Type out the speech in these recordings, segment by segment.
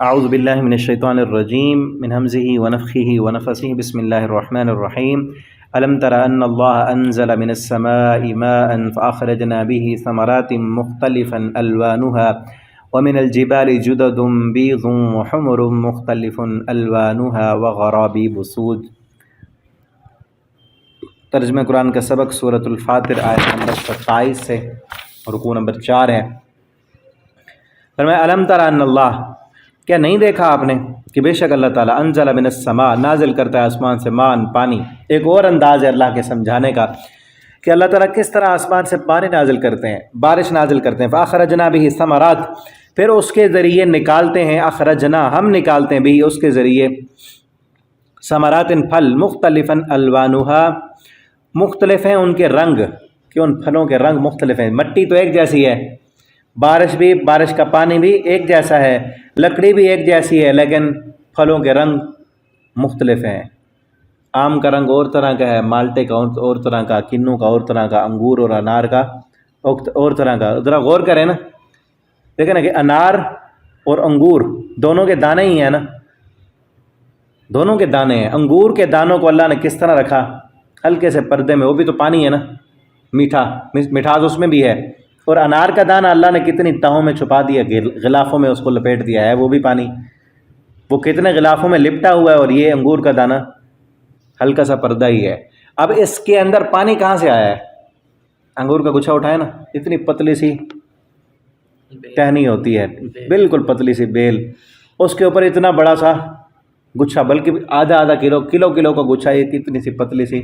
اعوذ باللہ من الشیطان الرجیم من ہمزہ ونفخہ ونفثہ بسم اللہ الرحمن الرحیم الم تر ان اللہ انزل من السماء ماء فاخرجنا به ثمرات مختلفا الوانها ومن الجبال جدد بیض وحمر مختلف الوانها وغرابیب سود۔ ترجمہ قرآن کا سبق سورۃ الفاطر آیت نمبر 27 سے رکوع نمبر 4 ہے۔ فرمایا الم تر ان اللہ، کیا نہیں دیکھا آپ نے کہ بے شک اللہ تعالیٰ انزل من السماء، نازل کرتا ہے آسمان سے، مان پانی۔ ایک اور انداز ہے اللہ کے سمجھانے کا کہ اللہ تعالیٰ کس طرح آسمان سے پانی نازل کرتے ہیں، بارش نازل کرتے ہیں۔ فاخرجنا به ثمرات، پھر اس کے ذریعے نکالتے ہیں، اخرجنا ہم نکالتے ہیں، بھی اس کے ذریعے، ثمرات پھل، مختلفا الوانها مختلف ہیں ان کے رنگ، کہ ان پھلوں کے رنگ مختلف ہیں۔ مٹی تو ایک جیسی ہے، بارش کا پانی بھی ایک جیسا ہے، لکڑی بھی ایک جیسی ہے، لیکن پھلوں کے رنگ مختلف ہیں۔ آم کا رنگ اور طرح کا ہے، مالٹے کا اور طرح کا، کنو کا اور طرح کا، انگور اور انار کا اور طرح کا۔ ذرا غور کریں نا، دیکھیں نا کہ انار اور انگور دونوں کے دانے ہی ہیں نا، دونوں کے دانے ہیں۔ انگور کے دانوں کو اللہ نے کس طرح رکھا، ہلکے سے پردے میں، وہ بھی تو پانی ہے نا، مٹھاس اس میں بھی ہے۔ اور انار کا دانہ اللہ نے کتنی تہوں میں چھپا دیا، غلافوں میں اس کو لپیٹ دیا ہے، وہ بھی پانی، وہ کتنے غلافوں میں لپٹا ہوا ہے۔ اور یہ انگور کا دانہ ہلکا سا پردہ ہی ہے۔ اب اس کے اندر پانی کہاں سے آیا ہے؟ انگور کا گچھا اٹھائے نا، اتنی پتلی سی ٹہنی ہوتی ہے، بالکل پتلی سی بیل، اس کے اوپر اتنا بڑا سا گچھا، بلکہ آدھا کلو کا گچھا، یہ اتنی سی پتلی سی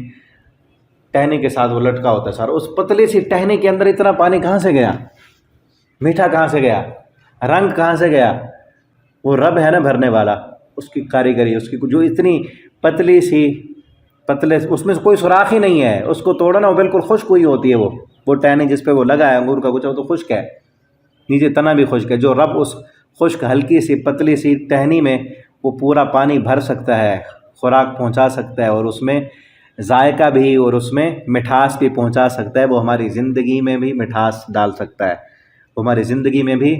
ٹہنی کے ساتھ وہ لٹکا ہوتا ہے سارا۔ اس پتلی سی ٹہنی کے اندر اتنا پانی کہاں سے گیا؟ میٹھا کہاں سے گیا؟ رنگ کہاں سے گیا؟ وہ رب ہے نا بھرنے والا، اس کی کاریگری، اس کی جو اتنی پتلے اس میں کوئی سوراخ ہی نہیں ہے، اس کو توڑا نا وہ بالکل خشک ہوئی ہوتی ہے، وہ ٹہنی جس پہ وہ لگا ہے انگور کا گچھا، وہ تو خشک ہے، نیچے تنا بھی خشک ہے۔ جو رب اس خشک ہلکی سی پتلی سی ٹہنی میں وہ پورا پانی بھر سکتا ہے، خوراک پہنچا سکتا ہے، اور اس میں ذائقہ بھی اور اس میں مٹھاس بھی پہنچا سکتا ہے، وہ ہماری زندگی میں بھی مٹھاس ڈال سکتا ہے، وہ ہماری زندگی میں بھی،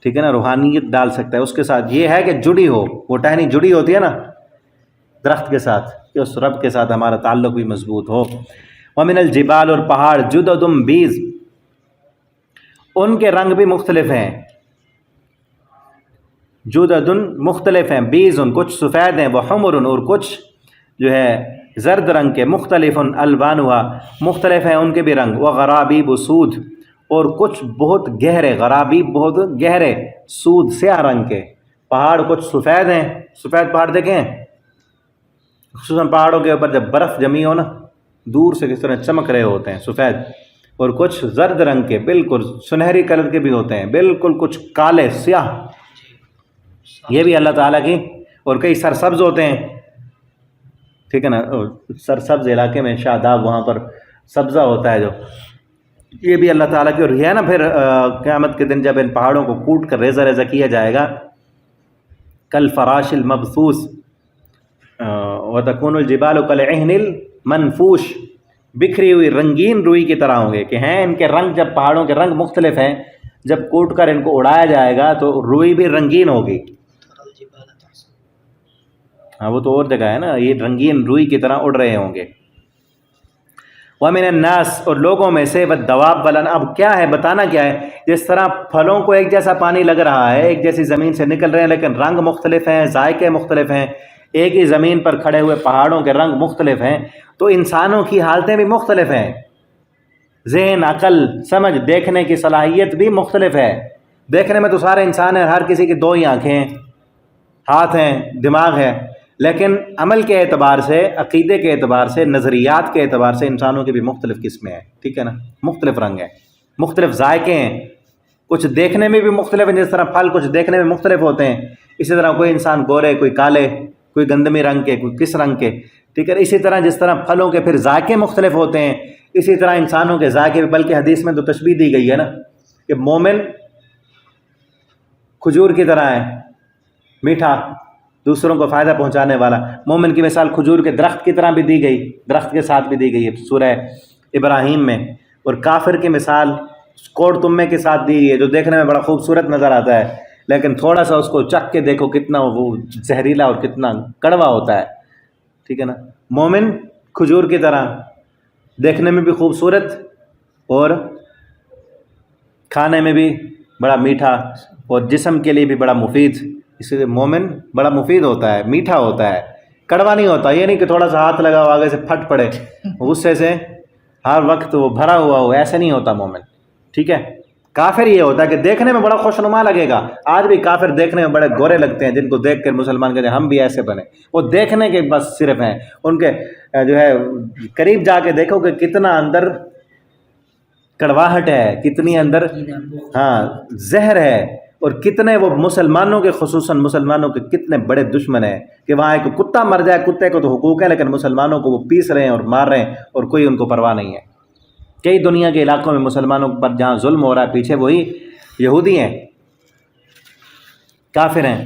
ٹھیک ہے نا، روحانیت ڈال سکتا ہے۔ اس کے ساتھ یہ ہے کہ جڑی ہو، وہ ٹہنی جڑی ہوتی ہے نا درخت کے ساتھ، کہ اس رب کے ساتھ ہمارا تعلق بھی مضبوط ہو۔ وَمِنَ الْجِبَالِ، اور پہاڑ، جُدَدٌ بیض، ان کے رنگ بھی مختلف ہیں، جُدَدٌ مختلف ہیں، بیض کچھ سفید ہیں، وحمر اور کچھ جو ہے زرد رنگ کے، مختلف الوانها مختلف ہیں ان کے بھی رنگ، وغرابیب سود، اور کچھ بہت گہرے، غرابیب بہت گہرے، سود سیاہ رنگ کے۔ پہاڑ کچھ سفید ہیں، سفید پہاڑ دیکھیں، خصوصاً پہاڑوں کے اوپر جب برف جمی ہو نا، دور سے کس طرح چمک رہے ہوتے ہیں سفید، اور کچھ زرد رنگ کے، بالکل سنہری کلر کے بھی ہوتے ہیں، بالکل کچھ کالے سیاہ، یہ بھی اللہ تعالیٰ کی۔ اور کئی سرسبز ہوتے ہیں، ٹھیک ہے نا، سرسبز علاقے میں شاداب، وہاں پر سبزہ ہوتا ہے جو، یہ بھی اللہ تعالیٰ کی۔ اور یہ ہے نا پھر قیامت کے دن جب ان پہاڑوں کو کوٹ کر ریزہ ریزہ کیا جائے گا، کل فراش المبثوث وتکون الجبال کالعہن المنفوش، بکھری ہوئی رنگین روئی کی طرح ہوں گے، کہ ہیں ان کے رنگ، جب پہاڑوں کے رنگ مختلف ہیں، جب کوٹ کر ان کو اڑایا جائے گا تو روئی بھی رنگین ہوگی۔ ہاں وہ تو اور جگہ ہے نا، یہ رنگین روئی کی طرح اڑ رہے ہوں گے۔ وَمِنَ النَّاسِ، اور لوگوں میں سے، وَالدَّوَابِ اب کیا ہے، بتانا کیا ہے، جس طرح پھلوں کو ایک جیسا پانی لگ رہا ہے، ایک جیسی زمین سے نکل رہے ہیں، لیکن رنگ مختلف ہیں، ذائقے مختلف ہیں، ایک ہی زمین پر کھڑے ہوئے پہاڑوں کے رنگ مختلف ہیں، تو انسانوں کی حالتیں بھی مختلف ہیں، ذہن، عقل، سمجھ، دیکھنے کی صلاحیت بھی مختلف ہے۔ دیکھنے میں تو سارے انسان ہیں، ہر کسی کی دو ہی آنکھیں ہیں، ہاتھ ہیں، دماغ ہے، لیکن عمل کے اعتبار سے، عقیدے کے اعتبار سے، نظریات کے اعتبار سے انسانوں کی بھی مختلف قسمیں ہیں، ٹھیک ہے نا، مختلف رنگ ہیں، مختلف ذائقے ہیں، کچھ دیکھنے میں بھی مختلف ہیں، جس طرح پھل کچھ دیکھنے میں مختلف ہوتے ہیں، اسی طرح کوئی انسان گورے، کوئی کالے، کوئی گندمی رنگ کے، کوئی کس رنگ کے، ٹھیک ہے۔ اسی طرح جس طرح پھلوں کے پھر ذائقے مختلف ہوتے ہیں، اسی طرح انسانوں کے ذائقے بھی، بلکہ حدیث میں تو تشبیہ دی گئی ہے نا کہ مومن کھجور کی طرح ہے، میٹھا، دوسروں کو فائدہ پہنچانے والا۔ مومن کی مثال کھجور کے درخت کی طرح بھی دی گئی، درخت کے ساتھ بھی دی گئی ہے سورہ ابراہیم میں۔ اور کافر کی مثال کوڑ تمے کے ساتھ دی گئی ہے، جو دیکھنے میں بڑا خوبصورت نظر آتا ہے، لیکن تھوڑا سا اس کو چکھ کے دیکھو کتنا وہ زہریلا اور کتنا کڑوا ہوتا ہے، ٹھیک ہے نا۔ مومن کھجور کی طرح دیکھنے میں بھی خوبصورت اور کھانے میں بھی بڑا میٹھا اور جسم کے لیے بھی بڑا مفید، اس لیے مومن بڑا مفید ہوتا ہے، میٹھا ہوتا ہے، کڑوا نہیں ہوتا۔ یہ نہیں کہ تھوڑا سا ہاتھ لگاؤ آگے سے پھٹ پڑے، غصے سے ہر وقت وہ بھرا ہوا ہو، ایسے نہیں ہوتا مومن، ٹھیک ہے۔ کافر یہ ہوتا ہے کہ دیکھنے میں بڑا خوشنما لگے گا، آج بھی کافر دیکھنے میں بڑے گورے لگتے ہیں، جن کو دیکھ کر مسلمان کہتے ہیں ہم بھی ایسے بنے، وہ دیکھنے کے بس صرف ہیں، ان کے جو ہے قریب جا کے دیکھو کہ کتنا اندر کڑواہٹ ہے، کتنی اندر زہر ہے، اور کتنے وہ مسلمانوں کے خصوصاً مسلمانوں کے کتنے بڑے دشمن ہیں کہ وہاں ایک کتا مر جائے، کتے کو تو حقوق ہے، لیکن مسلمانوں کو وہ پیس رہے ہیں اور مار رہے ہیں اور کوئی ان کو پرواہ نہیں ہے۔ کئی دنیا کے علاقوں میں مسلمانوں پر جہاں ظلم ہو رہا ہے، پیچھے وہی یہودی ہیں، کافر ہیں۔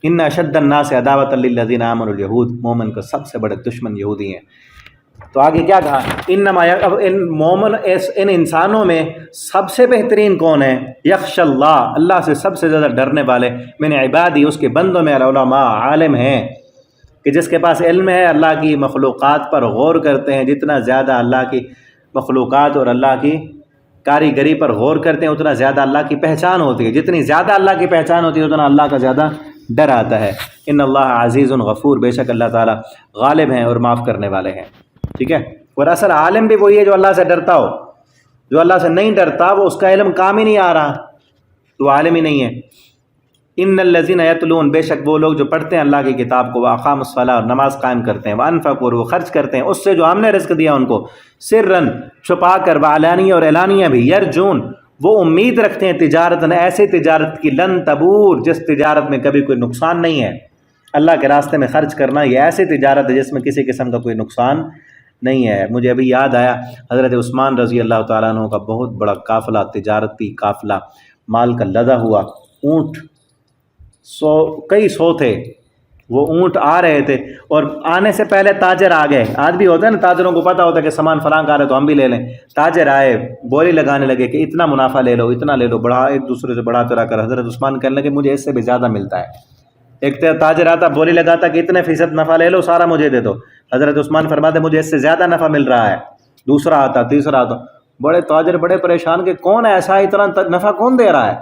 ان اشد الناس عداوۃ للذین آمنوا الیہود، مومن کا سب سے بڑے دشمن یہودی ہیں۔ تو آگے کیا کہا، انما مومن ان انسانوں میں سب سے بہترین کون ہے؟ یخش اللہ، اللہ سے سب سے زیادہ ڈرنے والے، من عبادی، اس کے بندوں میں، العلماء، عالم ہیں، کہ جس کے پاس علم ہے، اللہ کی مخلوقات پر غور کرتے ہیں، جتنا زیادہ اللہ کی مخلوقات اور اللہ کی کاریگری پر غور کرتے ہیں اتنا زیادہ اللہ کی پہچان ہوتی ہے، جتنی زیادہ اللہ کی پہچان ہوتی ہے اتنا اللہ کا زیادہ ڈر آتا ہے۔ ان اللہ عزیز غفور، بے شک اللہ تعالیٰ غالب ہیں اور معاف کرنے والے ہیں، ٹھیک ہے۔ اور اصل عالم بھی وہی ہے جو اللہ سے ڈرتا ہو، جو اللہ سے نہیں ڈرتا وہ اس کا علم کام ہی نہیں آ رہا، تو عالم ہی نہیں ہے۔ ان الذین یتلون، بے شک وہ لوگ جو پڑھتے ہیں اللہ کی کتاب کو، واقاموا الصلاۃ، اور نماز قائم کرتے ہیں، وانفقوا، اور وہ خرچ کرتے ہیں اس سے جو ہم نے رزق دیا ان کو، سرًا، چھپا کر، وعلانیہ، اور اعلانیہ بھی، یرجون، وہ امید رکھتے ہیں، تجارتاً، ایسی تجارت کی، لن تبور، جس تجارت میں کبھی کوئی نقصان نہیں ہے۔ اللہ کے راستے میں خرچ کرنا یہ ایسی تجارت ہے جس میں کسی قسم کا کوئی نقصان نہیں ہے۔ مجھے ابھی یاد آیا حضرت عثمان رضی اللہ تعالیٰ عنہ کا بہت بڑا قافلہ، تجارتی قافلہ، مال کا لدا ہوا، اونٹ کئی سو تھے، وہ اونٹ آ رہے تھے، اور آنے سے پہلے تاجر آ گئے۔ آج بھی ہوتا ہے نا، تاجروں کو پتہ ہوتا ہے کہ سامان فلاں کا آ رہا ہے تو ہم بھی لے لیں۔ تاجر آئے، بولی لگانے لگے کہ اتنا منافع لے لو، اتنا لے لو، بڑھا، ایک دوسرے سے بڑھا چڑھا کر۔ حضرت عثمان کہنے لگے مجھے اس سے بھی زیادہ ملتا ہے۔ ایک تاجر آتا، بولی لگاتا کہ اتنے فیصد نفع لے لو، سارا مجھے دے دو۔ حضرت عثمان فرماتے مجھے اس سے زیادہ نفع مل رہا ہے۔ دوسرا آتا، تیسرا آتا، بڑے تاجر بڑے پریشان کہ کون ایسا ہے، اتنا نفع کون دے رہا ہے،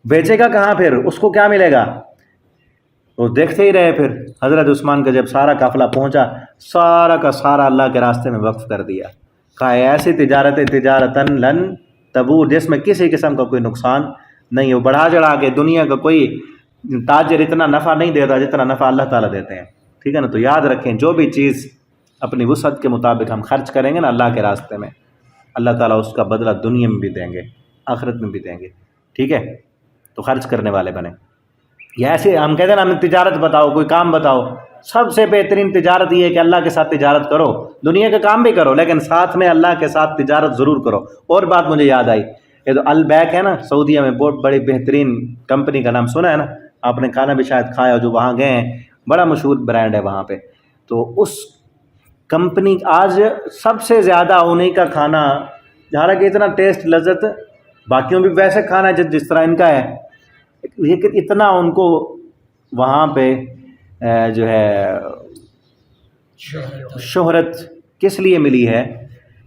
بیچے گا کہاں، پھر اس کو کیا ملے گا؟ وہ دیکھتے ہی رہے۔ پھر حضرت عثمان کا جب سارا قافلہ پہنچا، سارا کا سارا اللہ کے راستے میں وقف کر دیا، کہا ایسی تجارتاً لن تبور، جس میں کسی قسم کا کوئی نقصان نہیں ہو۔ بڑھا چڑھا کے دنیا کا کوئی تاجر اتنا نفع نہیں دیتا جتنا نفع اللہ تعالیٰ دیتے ہیں، ٹھیک ہے نا۔ تو یاد رکھیں جو بھی چیز اپنی وسعت کے مطابق ہم خرچ کریں گے نا اللہ کے راستے میں، اللہ تعالیٰ اس کا بدلہ دنیا میں بھی دیں گے، آخرت میں بھی دیں گے، ٹھیک ہے۔ تو خرچ کرنے والے بنیں۔ یا ایسے ہم کہتے ہیں نا ہمیں تجارت بتاؤ، کوئی کام بتاؤ، سب سے بہترین تجارت یہ ہے کہ اللہ کے ساتھ تجارت کرو، دنیا کا کام بھی کرو لیکن ساتھ میں اللہ کے ساتھ تجارت ضرور کرو۔ اور بات مجھے یاد آئی، یہ تو البیک ہے نا، سعودیہ میں بہت بڑی بہترین کمپنی کا نام سنا ہے نا، آپ نے کھانا بھی شاید کھایا جو وہاں گئے ہیں، بڑا مشہور برانڈ ہے وہاں پہ۔ تو اس کمپنی آج سب سے زیادہ انہیں کا کھانا، حالانکہ اتنا ٹیسٹ لذت باقیوں بھی ویسے کھانا ہے جس طرح ان کا ہے، لیکن اتنا ان کو وہاں پہ جو ہے شہرت کس لیے ملی ہے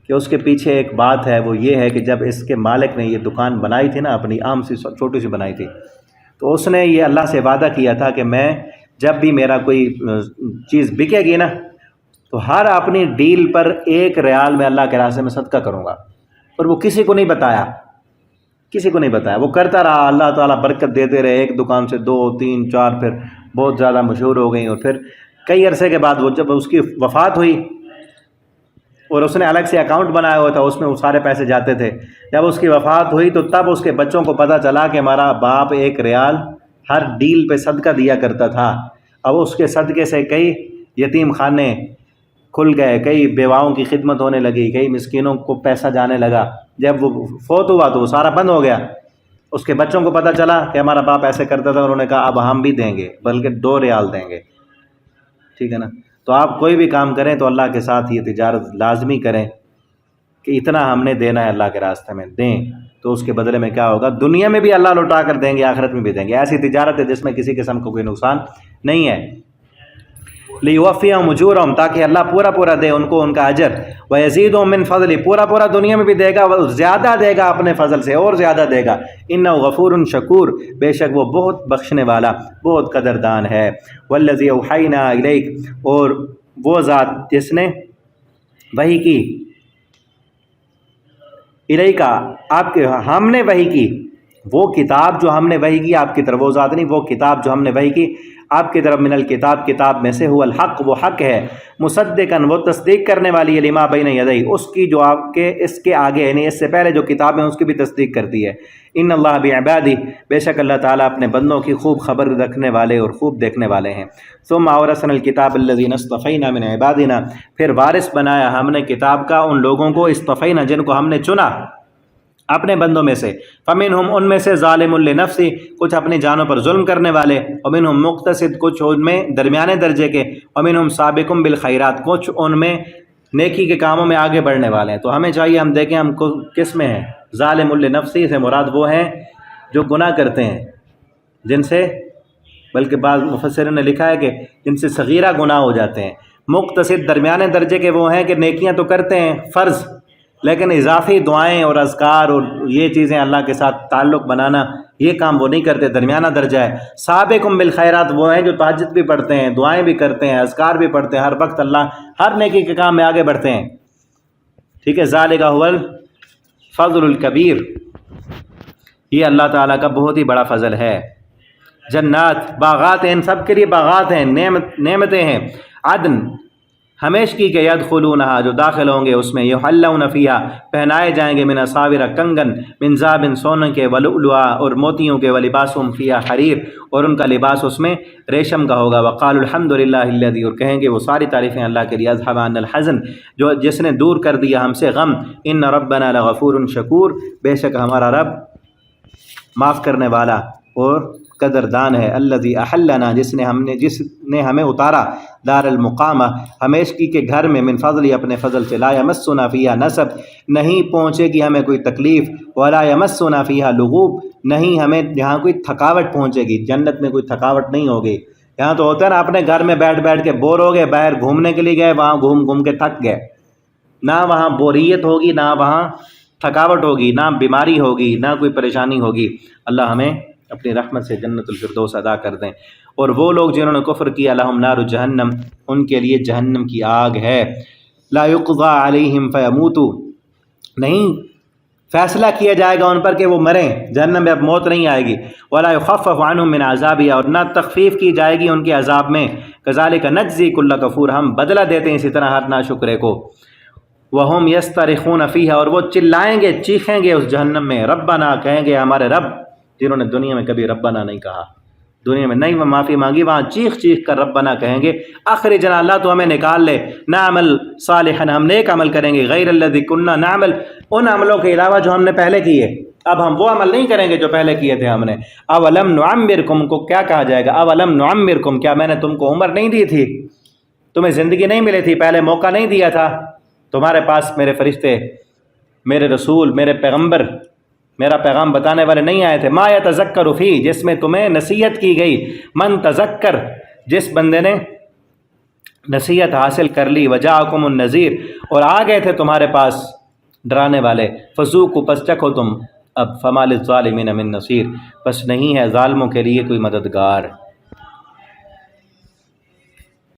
کہ اس کے پیچھے ایک بات ہے، وہ یہ ہے کہ جب اس کے مالک نے یہ دکان بنائی تھی نا، اپنی عام سی چھوٹی سی بنائی تھی، تو اس نے یہ اللہ سے وعدہ کیا تھا کہ میں جب بھی میرا کوئی چیز بکے گی نا تو ہر اپنی ڈیل پر 1 ریال میں اللہ کے راستے میں صدقہ کروں گا، اور وہ کسی کو نہیں بتایا، کسی کو نہیں بتایا، وہ کرتا رہا، اللہ تعالیٰ برکت دیتے رہے، ایک دکان سے 2 3 4 پھر بہت زیادہ مشہور ہو گئیں، اور پھر کئی عرصے کے بعد وہ جب اس کی وفات ہوئی اور اس نے الگ سے اکاؤنٹ بنایا ہوا تھا، اس میں وہ سارے پیسے جاتے تھے، جب اس کی وفات ہوئی تو تب اس کے بچوں کو پتہ چلا کہ ہمارا باپ 1 ریال ہر ڈیل پہ صدقہ دیا کرتا تھا۔ اب اس کے صدقے سے کئی یتیم خانے کھل گئے، کئی بیواؤں کی خدمت ہونے لگی، کئی مسکینوں کو پیسہ جانے لگا۔ جب وہ فوت ہوا تو وہ سارا بند ہو گیا۔ اس کے بچوں کو پتہ چلا کہ ہمارا باپ ایسے کرتا تھا، انہوں نے کہا اب ہم بھی دیں گے، بلکہ 2 ریال دیں گے، ٹھیک ہے نا۔ تو آپ کوئی بھی کام کریں تو اللہ کے ساتھ یہ تجارت لازمی کریں کہ اتنا ہم نے دینا ہے اللہ کے راستے میں، دیں۔ تو اس کے بدلے میں کیا ہوگا؟ دنیا میں بھی اللہ لوٹا کر دیں گے، آخرت میں بھی دیں گے۔ ایسی تجارت ہے جس میں کسی قسم کو کوئی نقصان نہیں ہے۔ لیوفیہم اجورہم، تاکہ اللہ پورا پورا دے ان کو ان کا اجر، ویزیدہم من فضلہ، پورا پورا دنیا میں بھی دے گا، زیادہ دے گا اپنے فضل سے اور زیادہ دے گا۔ انہ غفور شکور، بے شک وہ بہت بخشنے والا، بہت قدردان ہے۔ والذی اوحینا الیک، اور وہ ذات جس نے وحی کی، الیکا آپ کے، ہم نے وحی کی، وہ کتاب جو ہم نے وحی کی آپ کی طرف، وہ ذات نہیں، وہ کتاب جو ہم نے وحی کی آپ کی طرف، من الکتاب، کتاب میں سے، هو الحق، وہ حق ہے، مصدقاً، وہ تصدیق کرنے والی ہے، لما بین یدیہ، اس کی جو آپ کے اس کے آگے، یعنی اس سے پہلے جو کتاب ہے اس کی بھی تصدیق کرتی ہے۔ ان اللہ بعبادہ، بے شک اللہ تعالیٰ اپنے بندوں کی خوب خبر رکھنے والے اور خوب دیکھنے والے ہیں۔ ثم اورثنا الکتاب الذین اصطفینا من عبادنا، پھر وارث بنایا ہم نے کتاب کا ان لوگوں کو، اصطفینا، جن کو ہم نے چنا اپنے بندوں میں سے، فمنہم، ان میں سے، ظالم لنفسہ، کچھ اپنی جانوں پر ظلم کرنے والے، ومنہم مقتصد، کچھ ان میں درمیانے درجے کے، ومنہم سابق بالخیرات، کچھ ان میں نیکی کے کاموں میں آگے بڑھنے والے ہیں۔ تو ہمیں چاہیے ہم دیکھیں ہم کس میں ہیں۔ ظالم لنفسہ سے مراد وہ ہیں جو گناہ کرتے ہیں، جن سے، بلکہ بعض مفسرین نے لکھا ہے کہ جن سے صغیرہ گناہ ہو جاتے ہیں۔ مقتصد، درمیانے درجے کے وہ ہیں کہ نیکیاں تو کرتے ہیں فرض، لیکن اضافی دعائیں اور اذکار اور یہ چیزیں اللہ کے ساتھ تعلق بنانا، یہ کام وہ نہیں کرتے، درمیانہ درجہ ہے۔ سابقم بالخیرات، وہ ہیں جو تہجد بھی پڑھتے ہیں، دعائیں بھی کرتے ہیں، اذکار بھی پڑھتے ہیں، ہر وقت اللہ ہر نیکی کے کام میں آگے بڑھتے ہیں۔ ٹھیک ہے، ذالک هو الفضل الکبیر، یہ اللہ تعالیٰ کا بہت ہی بڑا فضل ہے۔ جنات، باغات ہیں، ان سب کے لیے باغات ہیں، نعمتیں ہیں، عدن، ہمیشگی کے، یدخلونہا، جو داخل ہوں گے اس میں، یحلون فیہا، پہنائے جائیں گے، من اساور، کنگن، من ذہب، سونے کے، ولؤلؤا، اور موتیوں کے، ولباسہم فیہا حریر، اور ان کا لباس اس میں ریشم کا ہوگا۔ وقالوا الحمد للہ الذی، اور کہیں گے وہ ساری تعریفیں اللہ کے لیے، اذھب عنا الحزن، جو جس نے دور کر دیا ہم سے غم، ان ربنا لغفور شکور، بے شک ہمارا رب معاف کرنے والا اور قدردان ہے۔ الذی احلنا، جس نے ہمیں اتارا، دار المقامہ، ہمیشگی کے گھر میں، من فضل، اپنے فضل سے، لا یمسنا فیہا نصب، نہیں پہنچے گی ہمیں کوئی تکلیف، ولا یمسنا فیہا لغوب، نہیں ہمیں یہاں کوئی تھکاوٹ پہنچے گی، جنت میں کوئی تھکاوٹ نہیں ہوگی۔ یہاں تو ہوتا ہے نا، اپنے گھر میں بیٹھ بیٹھ کے بور ہو گئے، باہر گھومنے کے لیے گئے، وہاں گھوم گھوم کے تھک گئے، نہ وہاں بوریت ہوگی، نہ وہاں تھکاوٹ ہوگی، نہ بیماری ہوگی، نہ کوئی پریشانی ہوگی۔ اللہ ہمیں اپنی رحمت سے جنت الفردوس ادا کر دیں۔ اور وہ لوگ جنہوں نے کفر کیا، لہم نار جہنم، ان کے لیے جہنم کی آگ ہے، لا یقضی علیہم فیموتوا، نہیں فیصلہ کیا جائے گا ان پر کہ وہ مریں، جہنم میں اب موت نہیں آئے گی، ولا یخفف عنہم من عذابہا، اور نہ تخفیف کی جائے گی ان کے عذاب میں، کذالک نجزی کل کفور، ہم بدلہ دیتے ہیں اسی طرح ہر ناشکرے کو۔ وہم یصطرخون فیہا، اور وہ چلائیں گے، چیخیں گے اس جہنم میں، ربنا، کہیں گے ہمارے رب، جنہوں نے دنیا میں کبھی ربنا نہیں کہا، دنیا میں نہیں وہ معافی مانگی، وہاں چیخ چیخ کر ربنا کہیں گے، اخرجنا، اللہ تو ہمیں نکال لے، نعمل صالحا، ہم نیک عمل کریں گے، غیر الذی کنا نعمل، ان عملوں کے علاوہ جو ہم نے پہلے کیے، اب ہم وہ عمل نہیں کریں گے جو پہلے کیے تھے ہم نے۔ اولم نعمرکم، کو کیا کہا جائے گا، اولم نعمرکم، کیا میں نے تم کو عمر نہیں دی تھی، تمہیں زندگی نہیں ملی تھی، پہلے موقع نہیں دیا تھا، تمہارے پاس میرے فرشتے، میرے رسول، میرے پیغمبر، میرا پیغام بتانے والے نہیں آئے تھے، ما یتذکر فی، جس میں تمہیں نصیحت کی گئی، من تذکر، جس بندے نے نصیحت حاصل کر لی، وجاءکم النذیر، اور آ گئے تھے تمہارے پاس ڈرانے والے، فذوقوا، پس چکھو تم اب، فما للظالمین من نصیر، پس نہیں ہے ظالموں کے لیے کوئی مددگار۔